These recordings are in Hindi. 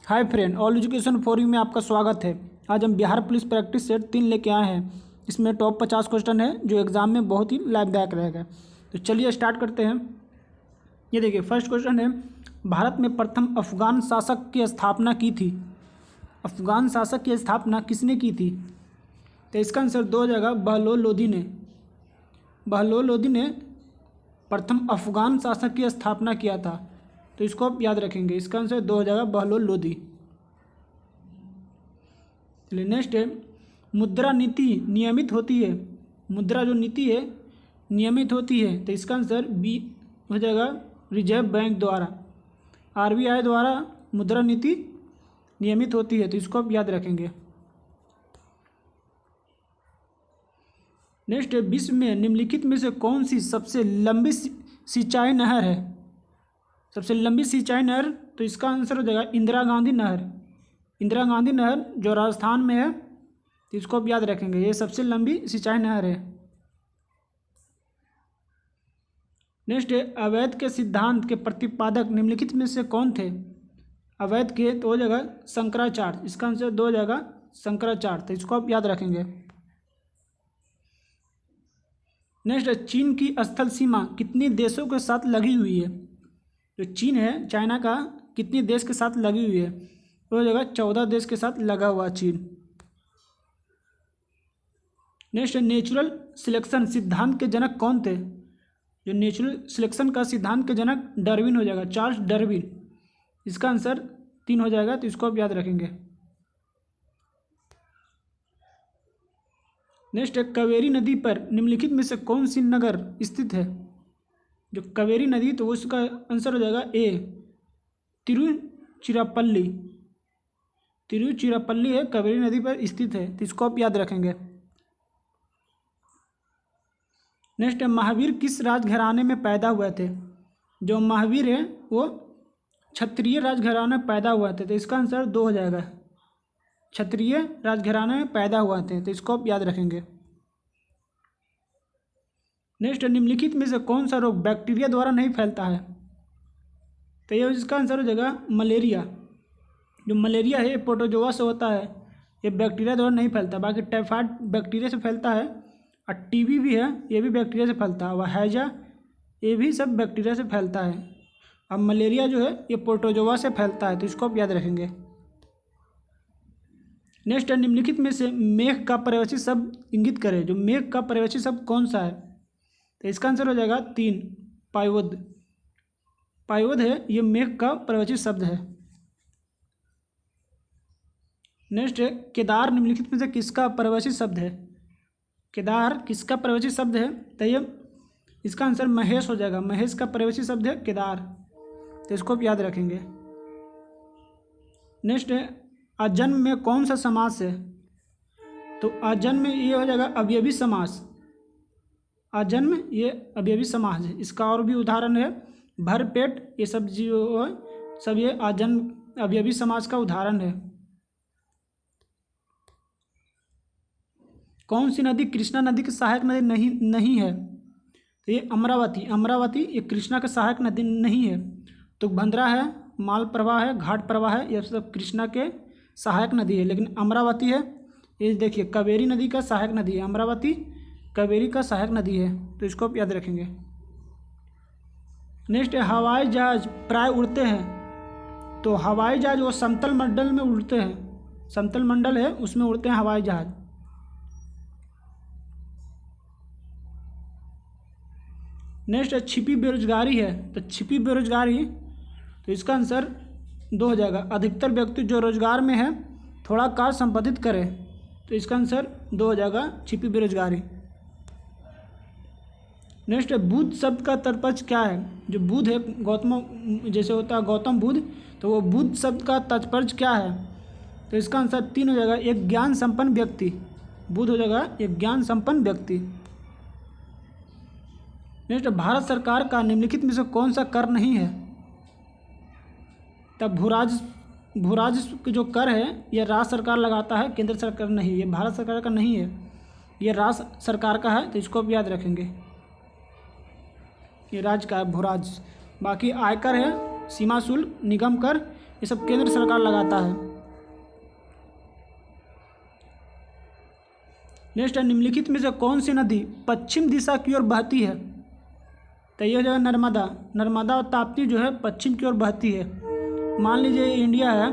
Hi friend, all education for you में आपका स्वागत है। आज हम बिहार पुलिस प्रैक्टिस सेट 3 लेके आए हैं। इसमें टॉप 50 क्वेश्चन है जो एग्जाम में बहुत ही लाभदायक रहेगा। तो चलिए स्टार्ट करते हैं। ये देखिए, फर्स्ट क्वेश्चन है, भारत में प्रथम अफगान शासक की स्थापना की थी। अफगान शासक की स्थापना किसने की थी? तो इसका आंसर दो जगह बहलोल लोधी ने। बहलोल लोधी ने प्रथम अफगान शासक की स्थापना किया था। तो इसको आप याद रखेंगे। इसका आंसर दो जगह बहलोल लोधी। चलिए नेक्स्ट है, मुद्रा नीति नियमित होती है। मुद्रा जो नीति है नियमित होती है। तो इसका आंसर बी हो जाएगा, रिजर्व बैंक द्वारा, आरबीआई द्वारा मुद्रा नीति नियमित होती है। तो इसको आप याद रखेंगे। नेक्स्ट है, विश्व में निम्नलिखित में से कौन सी सबसे लंबी सिंचाई नहर है? सबसे लंबी सिंचाई नहर, तो इसका आंसर हो जाएगा इंदिरा गांधी नहर। इंदिरा गांधी नहर जो राजस्थान में है, तो इसको आप याद रखेंगे। ये सबसे लंबी सिंचाई नहर है। नेक्स्ट है, अवैध के सिद्धांत के प्रतिपादक निम्नलिखित में से कौन थे? अवैध के तो हो जाएगा शंकराचार्य। इसका आंसर दो जाएगा शंकराचार्य। तो इसको आप याद रखेंगे। नेक्स्ट है, चीन की स्थल सीमा कितने देशों के साथ लगी हुई है? जो चीन है, चाइना का, कितने देश के साथ लगी हुई है? तो हो जाएगा 14 देश के साथ लगा हुआ चीन। नेक्स्ट है, नेचुरल सिलेक्शन सिद्धांत के जनक कौन थे? जो नेचुरल सिलेक्शन का सिद्धांत के जनक डार्विन हो जाएगा, चार्ल्स डार्विन। इसका आंसर 3 हो जाएगा। तो इसको आप याद रखेंगे। नेक्स्ट है, कावेरी नदी पर निम्नलिखित में से कौन सी नगर स्थित है? जो कावेरी नदी, तो उसका आंसर हो जाएगा ए, तिरुचिरापल्ली। तिरुचिरापल्ली है, कावेरी नदी पर स्थित है। तो इसको आप याद रखेंगे। नेक्स्ट है, महावीर किस राजघराने में पैदा हुए थे? जो महावीर है वो क्षत्रिय राजघराने में पैदा हुए थे। तो इसका आंसर 2 हो जाएगा, क्षत्रिय राजघराने में पैदा हुए थे। तो इसको आप याद रखेंगे। नेक्स्ट, निम्नलिखित में से कौन सा रोग बैक्टीरिया द्वारा नहीं फैलता है? तो ये इसका आंसर हो जाएगा मलेरिया। जो मलेरिया है प्रोटोजोआ से होता है, ये बैक्टीरिया द्वारा नहीं फैलता। बाकी टाइफाइड बैक्टीरिया से फैलता है, और टीबी भी है, ये भी बैक्टीरिया से फैलता है। वह हैजा, ये भी सब बैक्टीरिया से फैलता है। अब मलेरिया जो है ये प्रोटोजोआ से फैलता है। तो इसको आप याद रखेंगे। नेक्स्ट है, निम्नलिखित में से मेघ का पर्यवची शब्द इंगित करे। जो मेघ का पर्यवची शब्द कौन सा है? तो इसका आंसर हो जाएगा 3, पायवद। पायवद है, ये मेघ का पर्यवची शब्द है। नेक्स्ट है, केदार निम्नलिखित में से किसका पर्यवची शब्द है? केदार किसका पर्यवची शब्द है? तो ये इसका आंसर महेश हो जाएगा। महेश का पर्यवची शब्द है केदार। तो इसको आप याद रखेंगे। नेक्स्ट है, अजन्म में कौन सा समास है? तो अजन्म में ये हो जाएगा अवयवी समास। अजन्म ये अवयवी समास है। इसका और भी उदाहरण है भरपेट, ये सब जो है सब ये अजन्म अवयवी समास का उदाहरण है। कौन सी नदी कृष्णा नदी की सहायक नदी नहीं है? तो ये अमरावती। अमरावती ये कृष्णा का सहायक नदी नहीं है। तुंगभद्रा है, मालप्रभा है, घाट प्रवाह है, ये सब कृष्णा के सहायक नदी है। लेकिन अमरावती है, ये देखिए कावेरी नदी का सहायक नदी है। अमरावती कावेरी का सहायक नदी है। तो इसको आप याद रखेंगे। नेक्स्ट है, हवाई जहाज प्राय उड़ते हैं। तो हवाई जहाज वो समतल मंडल में उड़ते हैं। समतल मंडल है उसमें उड़ते हैं हवाई जहाज। नेक्स्ट है, छिपी बेरोजगारी है। तो छिपी बेरोजगारी, तो इसका आंसर 2 हो जाएगा। अधिकतर व्यक्ति जो रोजगार में है थोड़ा कार्य संपादित करे। तो इसका आंसर 2 हो जाएगा, छिपी बेरोजगारी। नेक्स्ट है, बुद्ध शब्द का तात्पर्य क्या है? जो बुद्ध है, गौतम जैसे होता है गौतम बुद्ध, तो वो बुद्ध शब्द का तात्पर्य क्या है? तो इसका आंसर 3 हो जाएगा, एक ज्ञान संपन्न व्यक्ति। बुद्ध हो जाएगा एक ज्ञान संपन्न व्यक्ति। नेक्स्ट, भारत सरकार का निम्नलिखित में से कौन सा कर नहीं है? तब भूराजस्व जो कर है ये राज्य सरकार लगाता है, केंद्र सरकार नहीं। ये भारत सरकार का नहीं है, ये राज्य सरकार का है। तो इसको आप याद रखेंगे। ये राज्य का है भूराज। बाकी आयकर है, सीमा शुल्क, निगम कर, ये सब केंद्र सरकार लगाता है। नेक्स्ट है, निम्नलिखित में से कौन सी नदी पश्चिम दिशा की ओर बहती है? तो ये जो है नर्मदा, नर्मदा और ताप्ती जो है पश्चिम की ओर बहती है। मान लीजिए ये इंडिया है,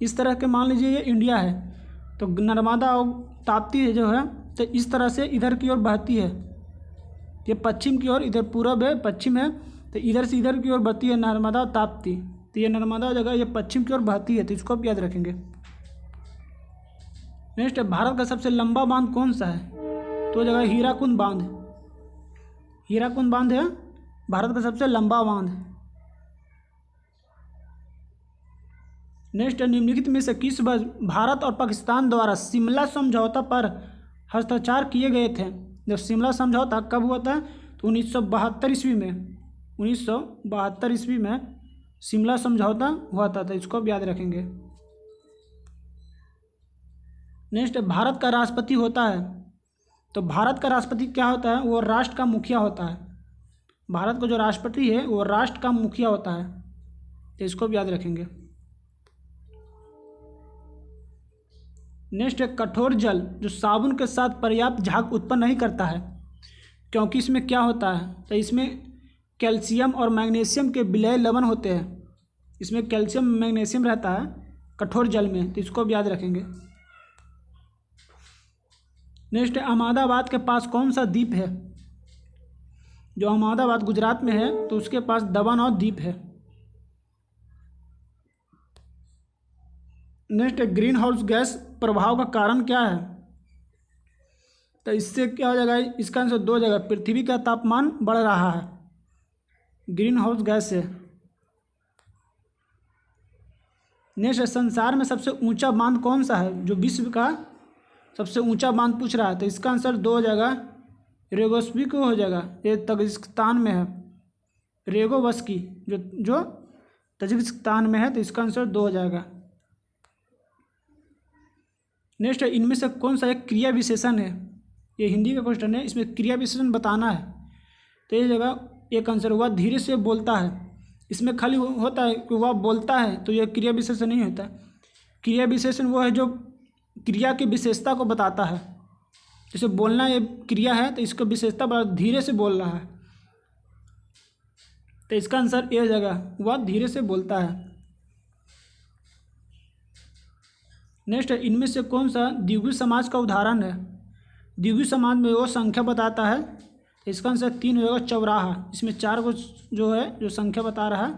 इस तरह के मान लीजिए ये इंडिया है, तो नर्मदा और ताप्ती जो है तो इस तरह से इधर की ओर बहती है। ये पश्चिम की ओर, इधर पूरब है, पश्चिम है, तो इधर से इधर की ओर बहती है नर्मदा और ताप्ती। तो ये नर्मदा जगह ये पश्चिम की ओर बहती है, तो इसको आप याद रखेंगे। नेक्स्ट है, भारत का सबसे लंबा बांध कौन सा है? तो जगह हीराकुंड बांध। हीराकुंड बांध है भारत का सबसे लंबा बांध। नेक्स्ट है, निम्नलिखित में से किस वर्ष भारत और पाकिस्तान द्वारा शिमला समझौता पर हस्ताक्षर किए गए थे? जब शिमला समझौता कब हुआ था? तो 1972 ईस्वी में। 1972 ईस्वी में शिमला समझौता हुआ था, तो इसको आप याद रखेंगे। नेक्स्ट है, भारत का राष्ट्रपति होता है। तो भारत का राष्ट्रपति क्या होता है? वो राष्ट्र का मुखिया होता है। भारत का जो राष्ट्रपति है वो राष्ट्र का मुखिया होता है, तो इसको भी याद रखेंगे। नेक्स्ट है, कठोर जल जो साबुन के साथ पर्याप्त झाग उत्पन्न नहीं करता है, क्योंकि इसमें क्या होता है? तो इसमें कैल्शियम और मैग्नीशियम के विलय लवण होते हैं। इसमें कैल्शियम मैग्नीशियम रहता है कठोर जल में, तो इसको भी याद रखेंगे। नेक्स्ट है, अहमदाबाद के पास कौन सा द्वीप है? जो अहमदाबाद गुजरात में है तो उसके पास दमन द्वीप है। नेक्स्ट है, ग्रीन हाउस गैस प्रभाव का कारण क्या है? तो इससे क्या हो जाएगा? इसका आंसर दो जगह, पृथ्वी का तापमान बढ़ रहा है, ग्रीन हाउस गैस से। नेक्स्ट है, संसार में सबसे ऊंचा बांध कौन सा है? जो विश्व का सबसे ऊंचा बांध पूछ रहा है, तो इसका आंसर दो जगह रेगोस्की को हो जाएगा, ये तजिकिस्तान में है। रेगोवस्की जो तजिकिस्तान में है, तो इसका आंसर दो हो जाएगा। नेक्स्ट है, इनमें से कौन सा एक क्रिया विशेषण है? ये हिंदी का क्वेश्चन है, इसमें क्रिया विशेषण बताना है। तो ये जगह एक आंसर हुआ धीरे से बोलता है। इसमें खाली होता है कि वह बोलता है, तो यह क्रिया विशेषण नहीं होता। क्रिया विशेषण वो है जो क्रिया की विशेषता को बताता है। जैसे बोलना ये क्रिया है, तो इसका विशेषता धीरे से बोल रहा है, तो इसका आंसर ये जगह वह धीरे से बोलता है। नेक्स्ट है, इनमें से कौन सा द्विगु समाज का उदाहरण है? द्विगु समाज में वो संख्या बताता है, इसका आंसर तीन होगा चौराहा। इसमें चार को जो है जो संख्या बता रहा है,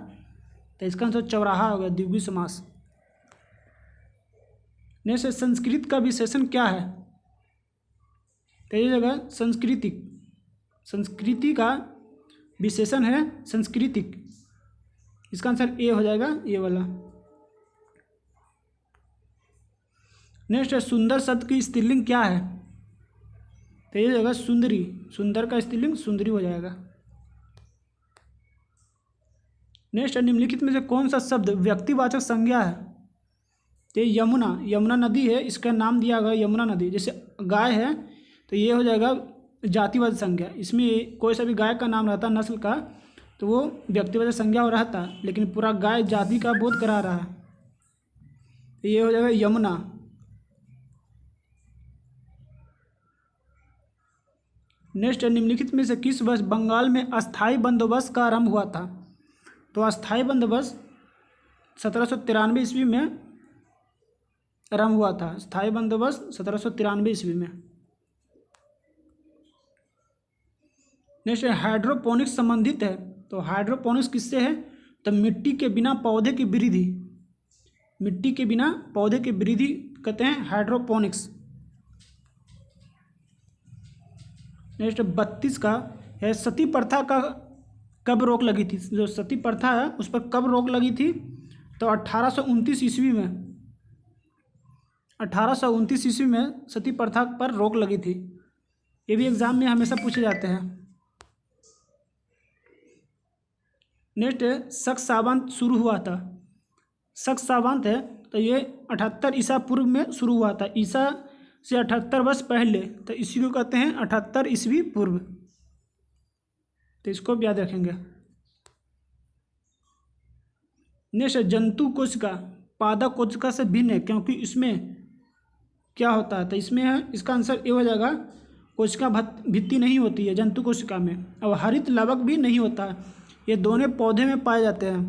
तो इसका आंसर चौराहा होगा, द्विगु समास। नेक्स्ट, संस्कृत का विशेषण क्या है? तो ये जगह सांस्कृतिक, संस्कृति का विशेषण है सांस्कृतिक। इसका आंसर ए हो जाएगा, ये वाला। नेक्स्ट है, सुंदर शब्द की स्त्रीलिंग क्या है? तो ये जगह सुंदरी, सुंदर का स्त्रीलिंग सुंदरी हो जाएगा। नेक्स्ट है, निम्नलिखित में से कौन सा शब्द व्यक्तिवाचक संज्ञा है? तो यमुना, यमुना नदी है, इसका नाम दिया गया यमुना नदी। जैसे गाय है तो ये हो जाएगा जातिवाचक संज्ञा। इसमें कोई सा भी गाय का नाम रहता नस्ल का, तो वो व्यक्तिवाचक संज्ञा हो रहता, लेकिन पूरा गाय जाति का बोध करा रहा है, तो ये हो जाएगा यमुना। नेक्स्ट, निम्नलिखित में से किस वर्ष बंगाल में अस्थाई बंदोबस्त का आरंभ हुआ था? तो अस्थाई बंदोबस्त 1793 ईस्वी में आरंभ हुआ था। स्थायी बंदोबस्त 1793 ईस्वी में। नेक्स्ट, हाइड्रोपोनिक्स संबंधित है। तो हाइड्रोपोनिक्स किससे है? तो मिट्टी के बिना पौधे की वृद्धि, मिट्टी के बिना पौधे की वृद्धि कहते हैं हाइड्रोपोनिक्स। नेक्स्ट 32 का है, सती प्रथा का कब रोक लगी थी? जो सती प्रथा है उस पर कब रोक लगी थी? तो 1829 ईस्वी में, 1829 ईस्वी में सती प्रथा पर रोक लगी थी। ये भी एग्जाम में हमेशा पूछे जाते हैं। नेक्स्ट, शक सावंत शुरू हुआ था। शक सावंत है तो ये 78 ईसा पूर्व में शुरू हुआ था। ईसा से 78 वर्ष पहले, तो इसी को कहते हैं 78 ईस्वी पूर्व। तो इसको भी याद रखेंगे। नेक्स्ट जंतु कोशिका पादप कोशिका से भिन्न है क्योंकि इसमें क्या होता है, तो इसमें है इसका आंसर ए हो जाएगा, कोशिका भित्ति नहीं होती है जंतु कोशिका में, और हरित लवक भी नहीं होता है। ये दोनों पौधे में पाए जाते हैं,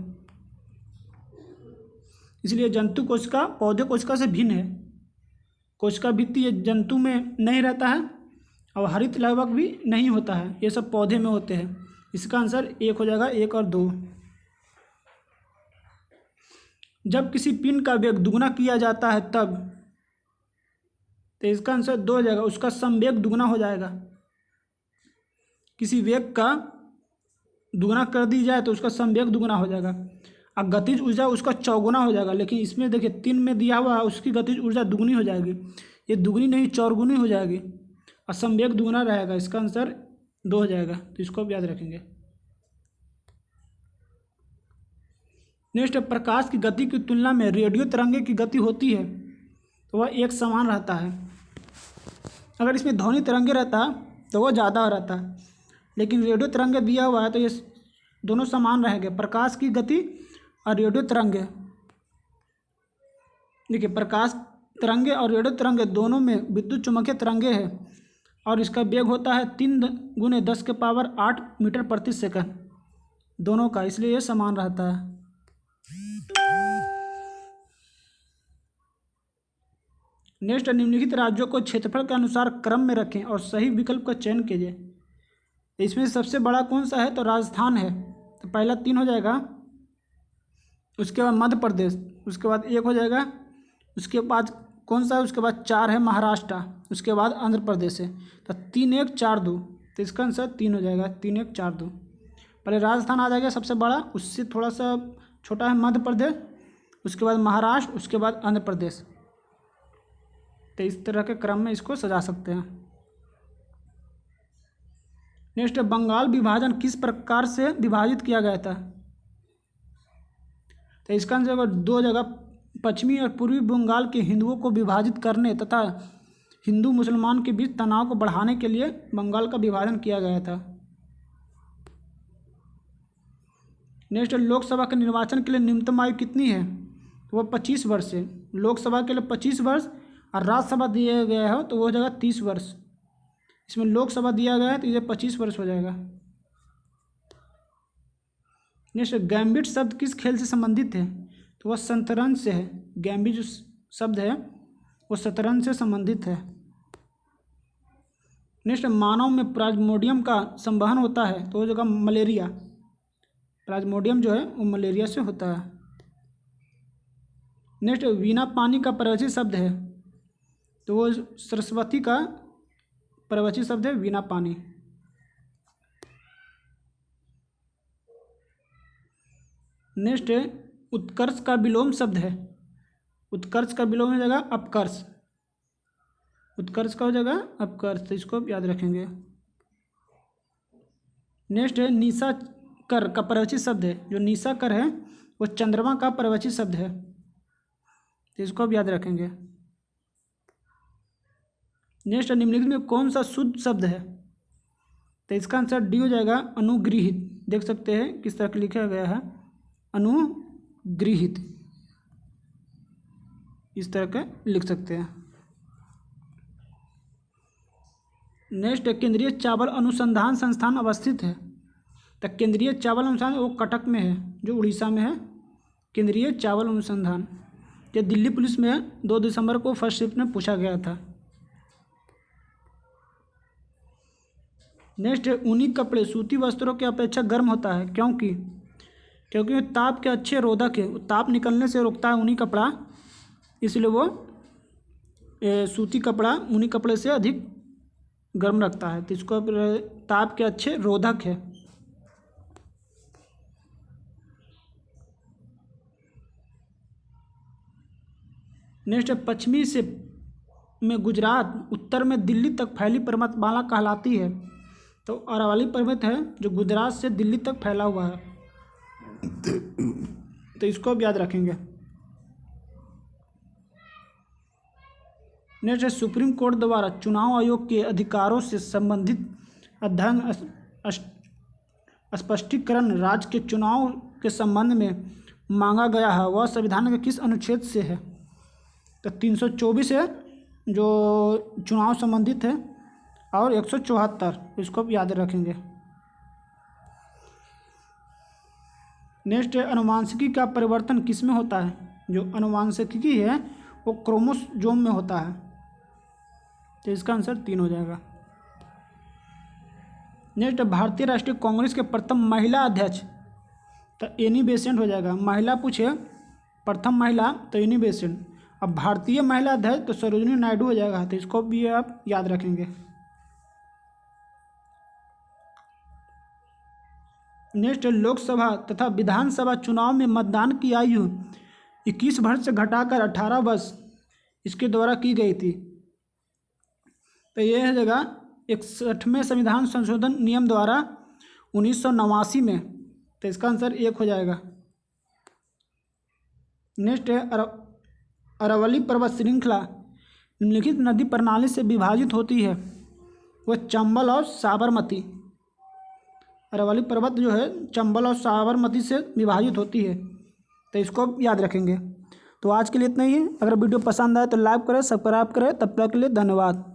इसलिए जंतु कोशिका पौधे कोशिका से भिन्न है। कोशिका भित्ति ये जंतु में नहीं रहता है और हरित लवक भी नहीं होता है, ये सब पौधे में होते हैं। इसका आंसर एक हो जाएगा, 1 और 2। जब किसी पिंड का वेग दुगना किया जाता है तब, तो इसका आंसर 2 हो जाएगा, उसका समवेग दुगना हो जाएगा। किसी वेग का दुगना कर दी जाए तो उसका समवेग दुगना हो जाएगा, और गतिज ऊर्जा उसका चौगुना हो जाएगा। लेकिन इसमें देखिए 3 में दिया हुआ है, उसकी गतिज ऊर्जा दुगनी हो जाएगी, ये दुगनी नहीं चौगुनी हो जाएगी, और समवेग दुगना रहेगा। इसका आंसर 2 हो जाएगा, तो इसको आप याद रखेंगे। नेक्स्ट, प्रकाश की गति की तुलना में रेडियो तरंगे की गति होती है तो वह एक समान रहता है। अगर इसमें ध्वनि तरंगे रहता तो वह ज़्यादा रहता, लेकिन रेडियो तरंगे दिया हुआ है तो ये दोनों समान रहेंगे। प्रकाश की गति और रेडियो तरंगे, देखिए प्रकाश तरंगे और रेडियो तरंगे दोनों में विद्युत चुम्बकीय तरंगे हैं, और इसका वेग होता है 3 × 10⁸ मीटर प्रति सेकंड दोनों का, इसलिए ये समान रहता है। नेक्स्ट, निम्नलिखित राज्यों को क्षेत्रफल के अनुसार क्रम में रखें और सही विकल्प का चयन कीजिए। इसमें सबसे बड़ा कौन सा है, तो राजस्थान है, तो पहला 3 हो जाएगा। उसके बाद मध्य प्रदेश, उसके बाद 1 हो जाएगा। उसके बाद कौन सा है, उसके बाद 4 है महाराष्ट्र, उसके बाद आंध्र प्रदेश है। तो 3 1 4 2, तो इसका आंसर 3 हो जाएगा, 3 1 4 2। पहले राजस्थान आ जाएगा सबसे बड़ा, उससे थोड़ा सा छोटा है मध्य प्रदेश, उसके बाद महाराष्ट्र, उसके बाद आंध्र प्रदेश। तो इस तरह के क्रम में इसको सजा सकते हैं। नेक्स्ट, बंगाल विभाजन किस प्रकार से विभाजित किया गया था, तो इसका आंसर 2 जगह, पश्चिमी और पूर्वी बंगाल के हिंदुओं को विभाजित करने तथा हिंदू मुसलमान के बीच तनाव को बढ़ाने के लिए बंगाल का विभाजन किया गया था। नेक्स्ट, लोकसभा के निर्वाचन के लिए न्यूनतम आयु कितनी है, तो वह 25 वर्ष है। लोकसभा के लिए 25 वर्ष और राज्यसभा दिया गया है तो वो हो जाएगा 30 वर्ष। इसमें लोकसभा दिया गया है तो ये 25 वर्ष हो जाएगा। नेक्स्ट, गैम्बिट शब्द किस खेल से संबंधित है, तो वह शतरंज से है। गैम्बिट जो शब्द है वो शतरंज से संबंधित है। नेक्स्ट, मानव में प्लाज्मोडियम का संवहन होता है तो वो जगह मलेरिया, प्लाज्मोडियम जो है वो मलेरिया से होता है। नेक्स्ट, वीणा पानी का पर्वतीय शब्द है तो वो सरस्वती का पर्वतीय शब्द है वीणा पानी। नेक्स्ट, उत्कर्ष का विलोम शब्द है, उत्कर्ष का विलोम हो जाएगा अपकर्ष, उत्कर्ष का हो जाएगा अपकर्ष, तो इसको याद रखेंगे। नेक्स्ट है निशाकर का पर्वतीय शब्द है, जो निशाकर है वो चंद्रमा का पर्वतीय शब्द है, तो इसको आप याद रखेंगे। नेक्स्ट, निम्नलिखित में कौन सा शुद्ध शब्द है, तो इसका आंसर डी हो जाएगा अनुगृहित। देख सकते हैं किस तरह लिखा गया है, अनुगृहित, इस तरह का लिख सकते हैं। नेक्स्ट, केंद्रीय चावल अनुसंधान संस्थान अवस्थित है, तो केंद्रीय चावल अनुसंधान वो कटक में है जो उड़ीसा में है, केंद्रीय चावल अनुसंधान। ये दिल्ली पुलिस में 2 दिसंबर को फर्स्ट शिफ्ट में पूछा गया था। नेक्स्ट, ऊनी कपड़े सूती वस्त्रों के अपेक्षा गर्म होता है क्योंकि ताप के अच्छे रोधक है, ताप निकलने से रोकता है ऊनी कपड़ा, इसलिए वो सूती कपड़ा ऊनी कपड़े से अधिक गर्म रखता है, तो इसको ताप के अच्छे रोधक है। नेक्स्ट, पश्चिमी से में गुजरात, उत्तर में दिल्ली तक फैली पर्वतमाला कहलाती है, तो अरावली पर्वत है जो गुजरात से दिल्ली तक फैला हुआ है, तो इसको अब याद रखेंगे। नेक्स्ट, सुप्रीम कोर्ट द्वारा चुनाव आयोग के अधिकारों से संबंधित अध्ययन स्पष्टीकरण राज्य के चुनाव के संबंध में मांगा गया है वह संविधान के किस अनुच्छेद से है? तो 324 है जो चुनाव संबंधित है, और 174, इसको आप याद रखेंगे। नेक्स्ट है, अनुवांशिकी का परिवर्तन किस में होता है? जो अनुवांशिकी है वो क्रोमोसोम में होता है, तो इसका आंसर 3 हो जाएगा। नेक्स्ट, भारतीय राष्ट्रीय कांग्रेस के प्रथम महिला अध्यक्ष, तो एनी बेसेंट हो जाएगा। महिला पूछे प्रथम महिला तो एनी बेसेंट। अब भारतीय महिला अध्यक्ष तो सरोजिनी नायडू हो जाएगा, तो इसको भी आप याद रखेंगे। नेक्स्ट, लोकसभा तथा विधानसभा चुनाव में मतदान की आयु 21 वर्ष से घटाकर 18 वर्ष इसके द्वारा की गई थी, तो यह है जगह 61वें संविधान संशोधन नियम द्वारा 1989 में, तो इसका आंसर 1 हो जाएगा। नेक्स्ट है, अरावली पर्वत श्रृंखला निम्नलिखित नदी प्रणाली से विभाजित होती है, वह चंबल और साबरमती। अरावली पर्वत जो है चंबल और साबरमती से विभाजित होती है, तो इसको याद रखेंगे। तो आज के लिए इतना ही है। अगर वीडियो पसंद आए तो लाइक करें, सब्सक्राइब करें। तब तक के लिए धन्यवाद।